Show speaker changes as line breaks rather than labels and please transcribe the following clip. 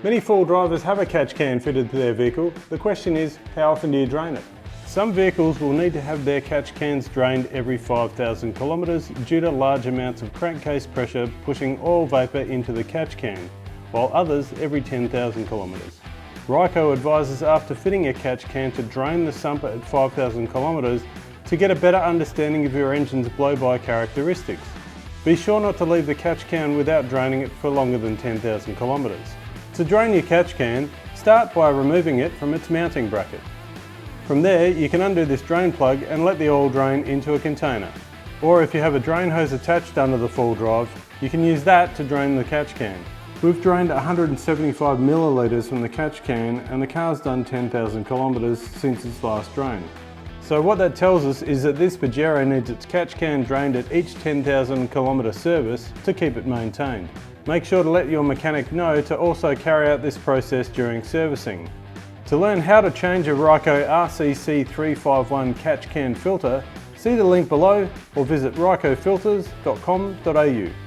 Many full drivers have a catch can fitted to their vehicle. The question is, how often do you drain it? Some vehicles will need to have their catch cans drained every 5,000 kilometres due to large amounts of crankcase pressure pushing oil vapour into the catch can, while others every 10,000 kilometres. Ryco advises after fitting a catch can to drain the sumper at 5,000 kilometres to get a better understanding of your engine's blow-by characteristics. Be sure not to leave the catch can without draining it for longer than 10,000 kilometres. To drain your catch can, start by removing it from its mounting bracket. From there, you can undo this drain plug and let the oil drain into a container. Or if you have a drain hose attached under the full drive, you can use that to drain the catch can. We've drained 175 millilitres from the catch can and the car's done 10,000 kilometres since its last drain. So what that tells us is that this Pajero needs its catch can drained at each 10,000 kilometre service to keep it maintained. Make sure to let your mechanic know to also carry out this process during servicing. To learn how to change a Ryco RCC351 Catch Can filter, see the link below or visit rycofilters.com.au.